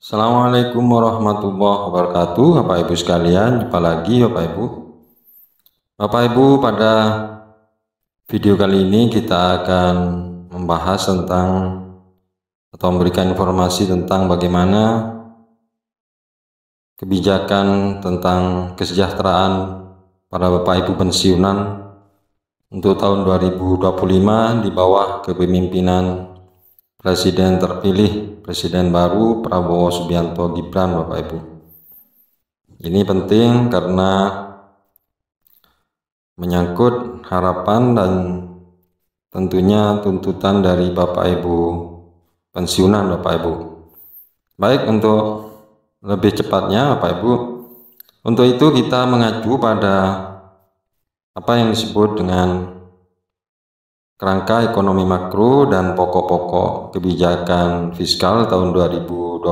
Assalamualaikum warahmatullahi wabarakatuh. Bapak Ibu sekalian, jumpa lagi Bapak Ibu. Bapak Ibu, pada video kali ini kita akan membahas tentang atau memberikan informasi tentang bagaimana kebijakan tentang kesejahteraan para Bapak Ibu pensiunan untuk tahun 2025 di bawah kepemimpinan Presiden terpilih, Presiden baru Prabowo Subianto Gibran, Bapak Ibu. Ini penting karena menyangkut harapan dan tentunya tuntutan dari Bapak Ibu pensiunan, Bapak Ibu. Baik, untuk lebih cepatnya Bapak Ibu, untuk itu kita mengacu pada apa yang disebut dengan kerangka ekonomi makro dan pokok-pokok kebijakan fiskal tahun 2025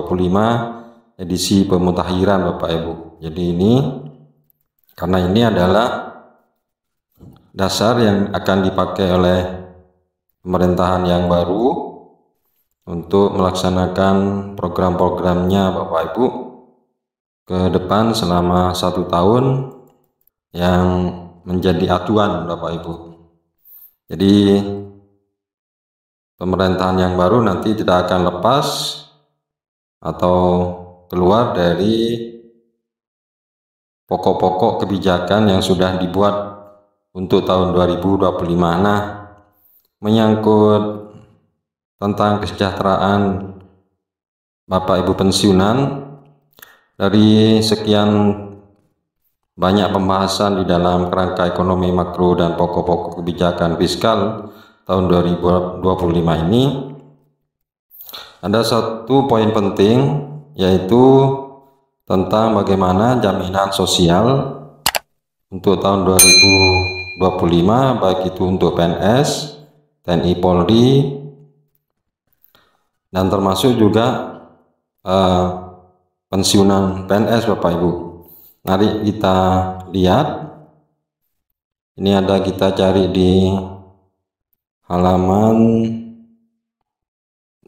edisi pemutakhiran, Bapak Ibu. Jadi karena ini adalah dasar yang akan dipakai oleh pemerintahan yang baru untuk melaksanakan program-programnya, Bapak Ibu, ke depan selama 1 tahun yang menjadi acuan, Bapak Ibu. Jadi pemerintahan yang baru nanti tidak akan lepas atau keluar dari pokok-pokok kebijakan yang sudah dibuat untuk tahun 2025. Nah, menyangkut tentang kesejahteraan Bapak Ibu pensiunan, dari sekian banyak pembahasan di dalam kerangka ekonomi makro dan pokok-pokok kebijakan fiskal tahun 2025 ini, ada satu poin penting, yaitu tentang bagaimana jaminan sosial untuk tahun 2025, baik itu untuk PNS, TNI Polri, dan termasuk juga pensiunan PNS, Bapak Ibu. Mari kita lihat. Ini ada, kita cari di halaman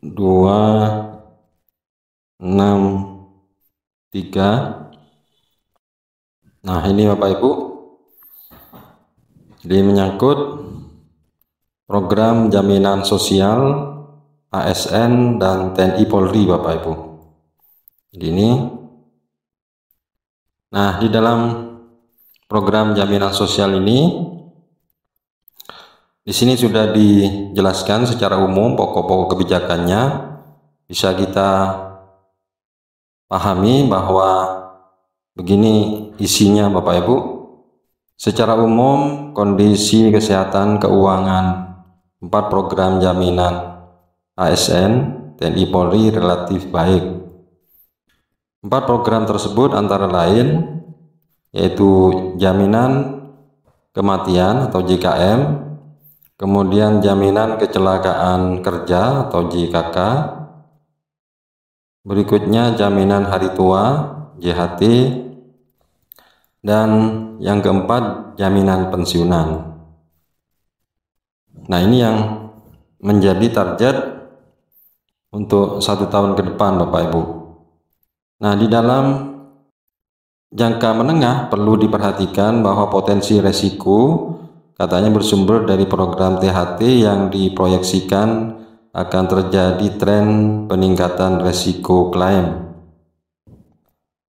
263. Nah, ini Bapak Ibu, jadi menyangkut program jaminan sosial ASN dan TNI Polri, Bapak Ibu. Jadi ini. Nah, di dalam program jaminan sosial ini, di sini sudah dijelaskan secara umum pokok-pokok kebijakannya. Bisa kita pahami bahwa begini isinya, Bapak Ibu. Secara umum, kondisi kesehatan keuangan 4 program jaminan ASN, TNI Polri relatif baik. 4 program tersebut antara lain yaitu jaminan kematian atau JKM, kemudian jaminan kecelakaan kerja atau JKK, berikutnya jaminan hari tua JHT, dan yang keempat jaminan pensiunan. Nah, ini yang menjadi target untuk 1 tahun ke depan, Bapak Ibu. Nah, di dalam jangka menengah perlu diperhatikan bahwa potensi resiko katanya bersumber dari program THT yang diproyeksikan akan terjadi tren peningkatan resiko klaim.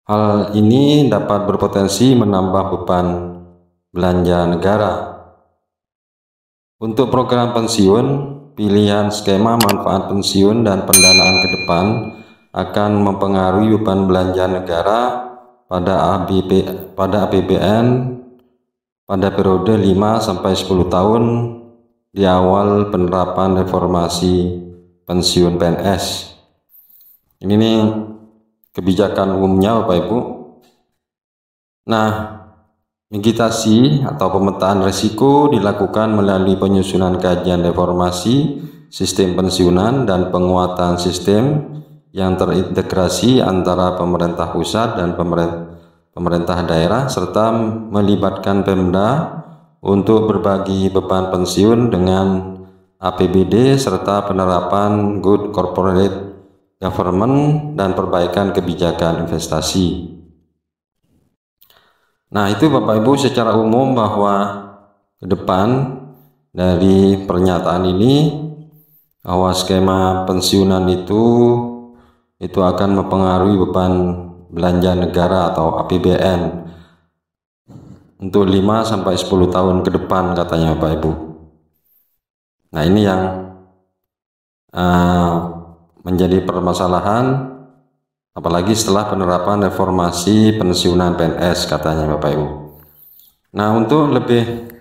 Hal ini dapat berpotensi menambah beban belanja negara. Untuk program pensiun, pilihan skema manfaat pensiun dan pendanaan ke depan akan mempengaruhi beban belanja negara pada APBN pada periode 5-10 tahun di awal penerapan reformasi pensiun PNS. Ini nih kebijakan umumnya, Bapak Ibu. Nah, mitigasi atau pemetaan risiko dilakukan melalui penyusunan kajian reformasi sistem pensiunan dan penguatan sistem yang terintegrasi antara pemerintah pusat dan pemerintah daerah, serta melibatkan Pemda untuk berbagi beban pensiun dengan APBD serta penerapan Good Corporate government dan perbaikan kebijakan investasi. Nah, itu Bapak Ibu secara umum bahwa ke depan dari pernyataan ini bahwa skema pensiunan itu akan mempengaruhi beban belanja negara atau APBN untuk 5-10 tahun ke depan, katanya Bapak Ibu. Nah, ini yang menjadi permasalahan, apalagi setelah penerapan reformasi pensiunan PNS, katanya Bapak Ibu. Nah, untuk lebih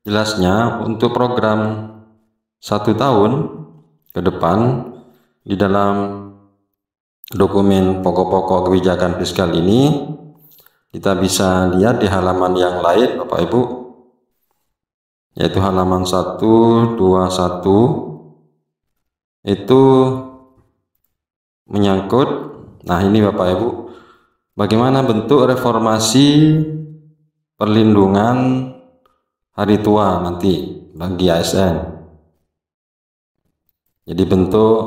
jelasnya, untuk program 1 tahun ke depan di dalam dokumen pokok-pokok kebijakan fiskal ini, kita bisa lihat di halaman yang lain Bapak Ibu, yaitu halaman 121, itu menyangkut, nah ini Bapak Ibu, bagaimana bentuk reformasi perlindungan hari tua nanti bagi ASN. Jadi bentuk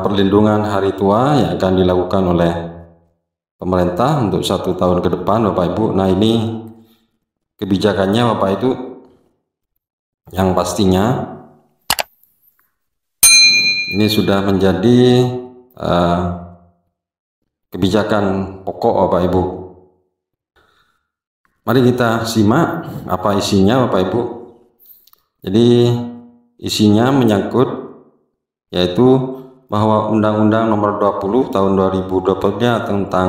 perlindungan hari tua yang akan dilakukan oleh pemerintah untuk 1 tahun ke depan Bapak Ibu. Nah, ini kebijakannya Bapak Ibu, yang pastinya ini sudah menjadi kebijakan pokok Bapak Ibu. Mari kita simak apa isinya Bapak Ibu. Jadi isinya menyangkut yaitu bahwa Undang-Undang Nomor 20 Tahun 2020 tentang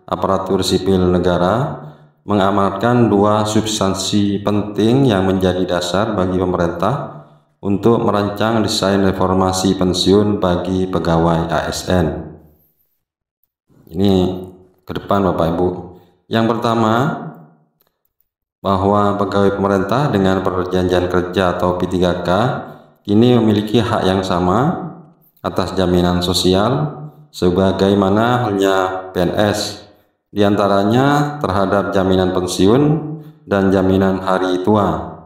aparatur sipil negara mengamanatkan 2 substansi penting yang menjadi dasar bagi pemerintah untuk merancang desain reformasi pensiun bagi pegawai ASN. Ini ke depan Bapak Ibu. Yang pertama, bahwa pegawai pemerintah dengan perjanjian kerja atau P3K kini memiliki hak yang sama atas jaminan sosial sebagaimana halnya PNS, diantaranya terhadap jaminan pensiun dan jaminan hari tua.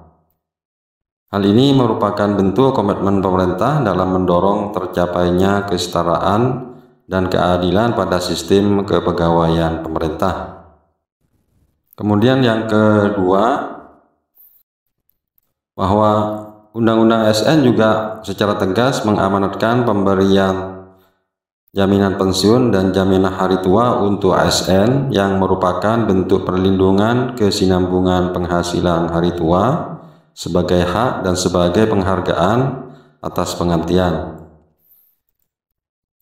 Hal ini merupakan bentuk komitmen pemerintah dalam mendorong tercapainya kesetaraan dan keadilan pada sistem kepegawaian pemerintah. Kemudian yang kedua, bahwa Undang-Undang ASN juga secara tegas mengamanatkan pemberian jaminan pensiun dan jaminan hari tua untuk ASN yang merupakan bentuk perlindungan kesinambungan penghasilan hari tua sebagai hak dan sebagai penghargaan atas pengabdian.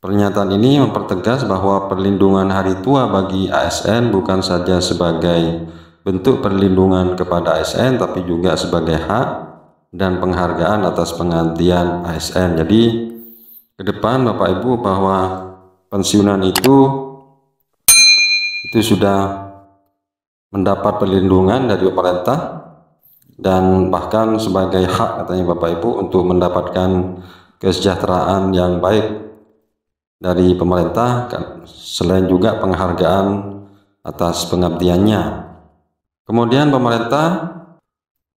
Pernyataan ini mempertegas bahwa perlindungan hari tua bagi ASN bukan saja sebagai bentuk perlindungan kepada ASN, tapi juga sebagai hak dan penghargaan atas pengabdian ASN. Jadi ke depan Bapak Ibu, bahwa pensiunan itu sudah mendapat perlindungan dari pemerintah dan bahkan sebagai hak, katanya Bapak Ibu, untuk mendapatkan kesejahteraan yang baik dari pemerintah, selain juga penghargaan atas pengabdiannya. Kemudian pemerintah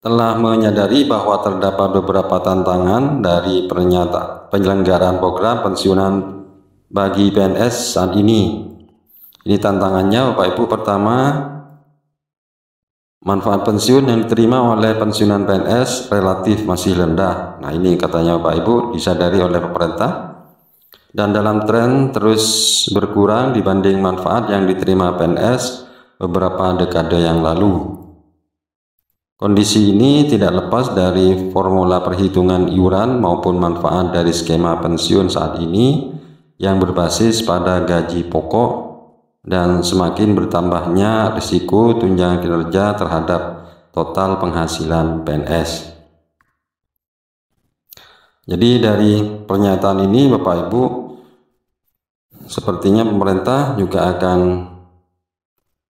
telah menyadari bahwa terdapat beberapa tantangan dari penyelenggaraan program pensiunan bagi PNS saat ini. Ini tantangannya Bapak Ibu. Pertama, manfaat pensiun yang diterima oleh pensiunan PNS relatif masih rendah. Nah, ini katanya Bapak Ibu disadari oleh pemerintah dan dalam tren terus berkurang dibanding manfaat yang diterima PNS beberapa dekade yang lalu. Kondisi ini tidak lepas dari formula perhitungan iuran maupun manfaat dari skema pensiun saat ini yang berbasis pada gaji pokok dan semakin bertambahnya risiko tunjangan kinerja terhadap total penghasilan PNS. Jadi dari pernyataan ini Bapak Ibu, sepertinya pemerintah juga akan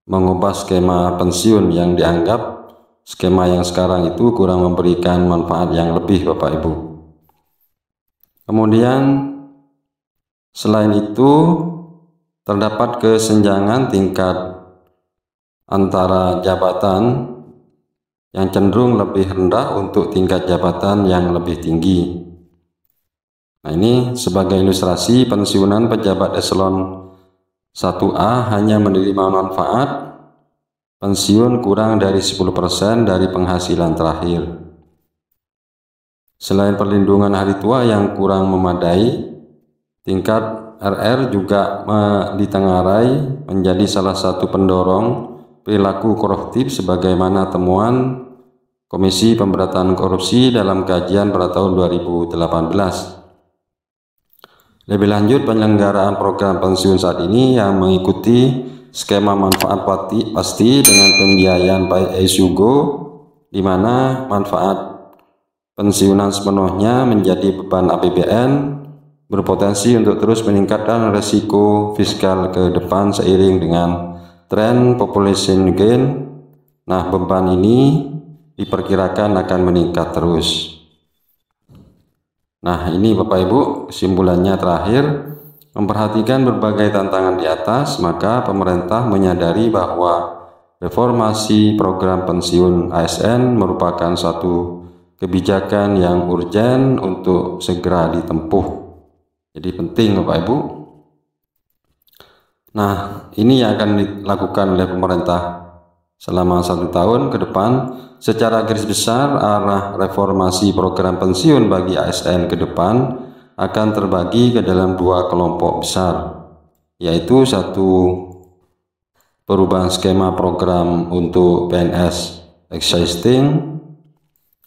mengubah skema pensiun yang dianggap skema yang sekarang itu kurang memberikan manfaat yang lebih Bapak Ibu. Kemudian selain itu terdapat kesenjangan tingkat antara jabatan yang cenderung lebih rendah untuk tingkat jabatan yang lebih tinggi. Nah, ini sebagai ilustrasi pensiunan pejabat eselon 1A hanya menerima manfaat pensiun kurang dari 10% dari penghasilan terakhir. Selain perlindungan hari tua yang kurang memadai, tingkat RR juga ditengarai menjadi salah satu pendorong perilaku koruptif sebagaimana temuan Komisi Pemberantasan Korupsi dalam kajian pada tahun 2018. Lebih lanjut, penyelenggaraan program pensiun saat ini yang mengikuti skema manfaat pasti dengan pembiayaan pay as you go, di mana manfaat pensiunan sepenuhnya menjadi beban APBN, berpotensi untuk terus meningkatkan resiko fiskal ke depan seiring dengan tren population gain. Nah, beban ini diperkirakan akan meningkat terus. Nah, ini Bapak Ibu kesimpulannya terakhir. Memperhatikan berbagai tantangan di atas, maka pemerintah menyadari bahwa reformasi program pensiun ASN merupakan suatu kebijakan yang urgen untuk segera ditempuh. Jadi penting Bapak Ibu. Nah, ini yang akan dilakukan oleh pemerintah selama 1 tahun ke depan. Secara garis besar, arah reformasi program pensiun bagi ASN ke depan akan terbagi ke dalam 2 kelompok besar, yaitu satu, perubahan skema program untuk PNS existing,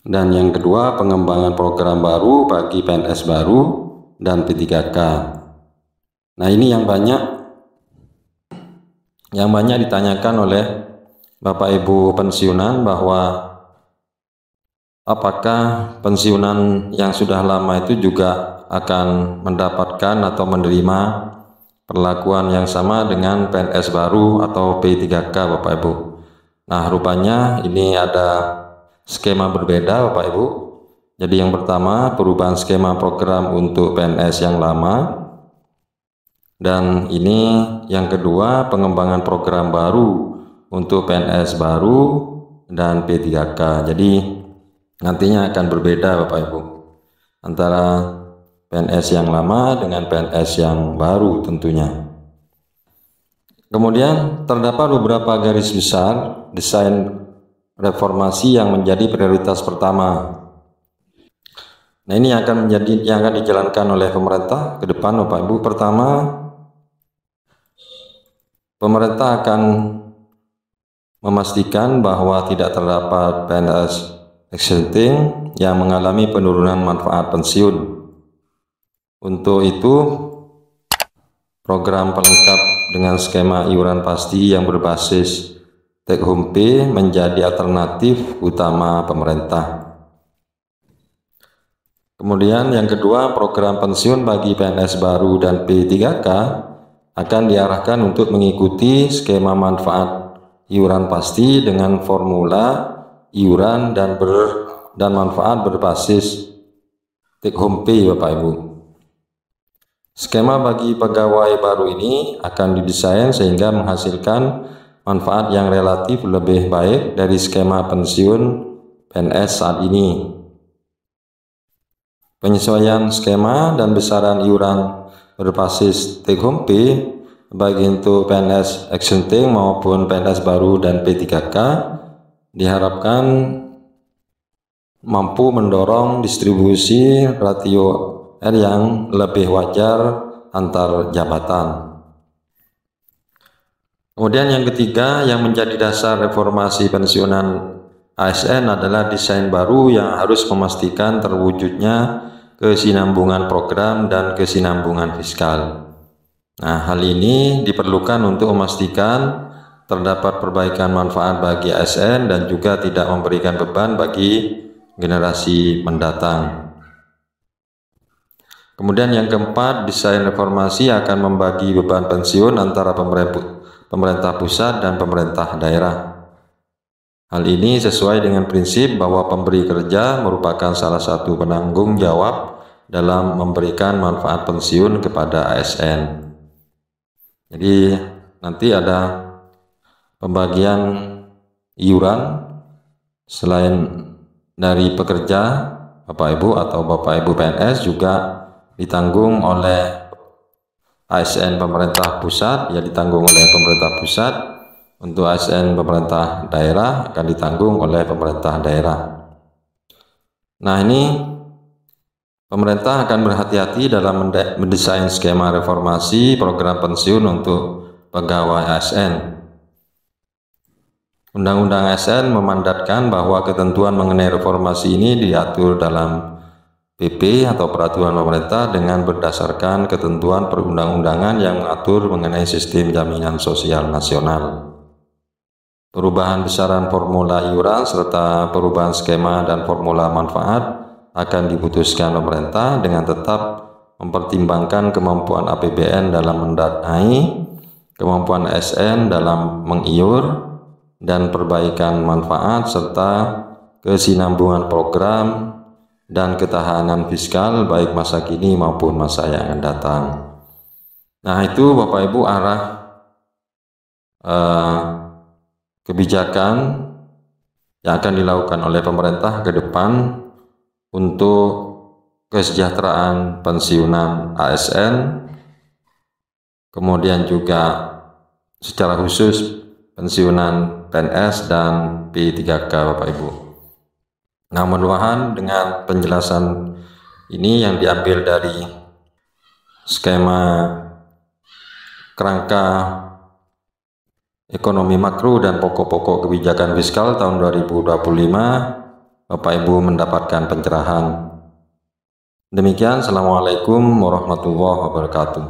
dan yang kedua, pengembangan program baru bagi PNS baru dan P3K. Nah, ini yang banyak ditanyakan oleh Bapak Ibu pensiunan, bahwa apakah pensiunan yang sudah lama itu juga akan mendapatkan atau menerima perlakuan yang sama dengan PNS baru atau P3K Bapak Ibu. Nah, rupanya ini ada skema berbeda Bapak Ibu. Jadi yang pertama, perubahan skema program untuk PNS yang lama, dan ini yang kedua, pengembangan program baru untuk PNS baru dan P3K. Jadi nantinya akan berbeda Bapak Ibu antara PNS yang lama dengan PNS yang baru tentunya. Kemudian terdapat beberapa garis besar desain reformasi yang menjadi prioritas pertama. Nah, ini yang akan dijalankan oleh pemerintah ke depan Bapak Ibu. Pertama, pemerintah akan memastikan bahwa tidak terdapat PNS existing yang mengalami penurunan manfaat pensiun. Untuk itu, program pelengkap dengan skema iuran pasti yang berbasis take home pay menjadi alternatif utama pemerintah. Kemudian yang kedua, program pensiun bagi PNS baru dan P3K akan diarahkan untuk mengikuti skema manfaat iuran pasti dengan formula iuran dan manfaat berbasis take home pay Bapak Ibu. Skema bagi pegawai baru ini akan didesain sehingga menghasilkan manfaat yang relatif lebih baik dari skema pensiun PNS saat ini. Penyesuaian skema dan besaran iuran berbasis take home pay baik untuk PNS existing maupun PNS baru dan P3K diharapkan mampu mendorong distribusi ratio R yang lebih wajar antar jabatan. Kemudian yang ketiga yang menjadi dasar reformasi pensiunan ASN adalah desain baru yang harus memastikan terwujudnya kesinambungan program dan kesinambungan fiskal. Nah, hal ini diperlukan untuk memastikan terdapat perbaikan manfaat bagi ASN dan juga tidak memberikan beban bagi generasi mendatang. Kemudian yang keempat, desain reformasi akan membagi beban pensiun antara pemerintah pusat dan pemerintah daerah. Hal ini sesuai dengan prinsip bahwa pemberi kerja merupakan salah satu penanggung jawab dalam memberikan manfaat pensiun kepada ASN. Jadi nanti ada pembagian iuran selain dari pekerja Bapak Ibu atau Bapak Ibu PNS, juga ditanggung oleh ASN pemerintah pusat, ya ditanggung oleh pemerintah pusat. Untuk ASN pemerintah daerah akan ditanggung oleh pemerintah daerah. Nah, ini pemerintah akan berhati-hati dalam mendesain skema reformasi program pensiun untuk pegawai ASN. Undang-Undang ASN memandatkan bahwa ketentuan mengenai reformasi ini diatur dalam PP atau peraturan pemerintah dengan berdasarkan ketentuan perundang-undangan yang mengatur mengenai sistem jaminan sosial nasional. Perubahan besaran formula iuran serta perubahan skema dan formula manfaat akan diputuskan pemerintah dengan tetap mempertimbangkan kemampuan APBN dalam mendanai, kemampuan ASN dalam mengiur, dan perbaikan manfaat serta kesinambungan program dan ketahanan fiskal baik masa kini maupun masa yang akan datang. Nah, itu Bapak Ibu arah kebijakan yang akan dilakukan oleh pemerintah ke depan untuk kesejahteraan pensiunan ASN, kemudian juga secara khusus pensiunan PNS dan P3K Bapak Ibu. Nah, mudah-mudahan dengan penjelasan ini yang diambil dari skema kerangka ekonomi makro dan pokok-pokok kebijakan fiskal tahun 2025, Bapak Ibu mendapatkan pencerahan. Demikian, Assalamualaikum warahmatullahi wabarakatuh.